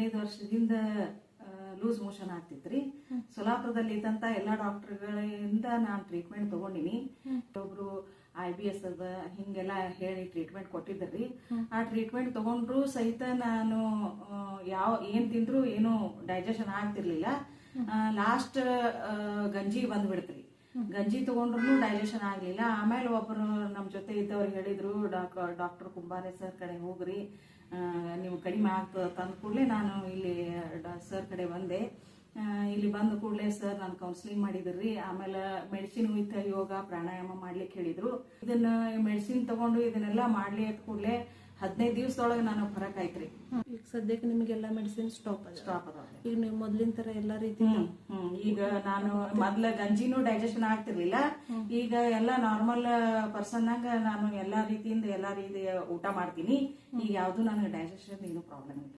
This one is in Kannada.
15 ವರ್ಷದಿಂದ ಲೂಸ್ ಮೋಷನ್ ಆಗ್ತಿತ್ರಿ. ಸೊಲಾಪುರದಲ್ಲಿ ಇದ್ದಂತ ಎಲ್ಲಾ ಡಾಕ್ಟರ್ಗಳಿಂದ ನಾನು ಟ್ರೀಟ್ಮೆಂಟ್ ತಗೊಂಡಿನಿ. ಒಬ್ರು IBS ಅದ ಹಿಂಗೆಲ್ಲ ಹೇಳಿ ಟ್ರೀಟ್ಮೆಂಟ್ ಕೊಟ್ಟಿದ್ರಿ. ಆ ಟ್ರೀಟ್ಮೆಂಟ್ ತಗೊಂಡ್ರು ಸಹಿತ ನಾನು ಏನ್ ತಿಂದ್ರು ಏನು ಡೈಜೆಷನ್ ಆಗ್ತಿರ್ಲಿಲ್ಲ. ಲಾಸ್ಟ್ ಗಂಜಿ ಬಂದ್ಬಿಡ್ತ್ರಿ. ಗಂಜಿ ತಗೊಂಡ್ರು ಡೈಜೆಷನ್ ಆಗ್ಲಿಲ್ಲ. ಆಮೇಲೆ ಒಬ್ರು ನಮ್ ಜೊತೆ ಇದ್ದವ್ರು ಹೇಳಿದ್ರು, ಡಾಕ್ಟರ್ ಕುಂಬಾರೆ ಸರ್ ಕಡೆ ಹೋಗ್ರಿ, ನೀವು ಕಡಿಮೆ ಆಗ್ತದ ತಂದ ಕೂಡಲೇ ನಾನು ಇಲ್ಲಿ ಸರ್ ಕಡೆ ಬಂದೆ. ಇಲ್ಲಿ ಬಂದ ಕೂಡಲೇ ಸರ್ ನಾನು ಕೌನ್ಸಿಲಿಂಗ್ ಮಾಡಿದ್ರಿ. ಆಮೇಲೆ ಮೆಡಿಸಿನ್ ವಿತ್ ಯೋಗ ಪ್ರಾಣಾಯಾಮ ಮಾಡ್ಲಿಕ್ಕೆ ಹೇಳಿದ್ರು. ಇದನ್ನ ಮೆಡಿಸಿನ್ ತಗೊಂಡು ಇದನ್ನೆಲ್ಲ ಮಾಡ್ಲಿ ಅದ್ ಕೂಡಲೇ 15 ದಿವಸದೊಳಗೆ ನಾನು ಫರಕ್ ಆಯ್ತ್ರಿ. ಈಗ ಸದ್ಯಕ್ಕೆ ನಿಮಗೆಲ್ಲ ಮೆಡಿಸಿನ್ ಸ್ಟಾಪ್ ಅದ. ಈಗ ನೀವು ಮೊದ್ಲಿನ ತರ ಎಲ್ಲಾ ರೀತಿ ಈಗ ನಾನು ಮೊದ್ಲ ಗಂಜಿನೂ ಡೈಜೆಷನ್ ಆಗ್ತಿರ್ಲಿಲ್ಲ. ಈಗ ಎಲ್ಲಾ ನಾರ್ಮಲ್ ಪರ್ಸನ್ ನಾಗ ನಾನು ಎಲ್ಲಾ ರೀತಿಯಿಂದ ಎಲ್ಲಾ ರೀತಿಯ ಊಟ ಮಾಡ್ತೀನಿ. ಈಗ ಯಾವ್ದು ನನಗೆ ಡೈಜೆಷನ್ ಏನು ಪ್ರಾಬ್ಲಮ್ ಇಲ್ಲ.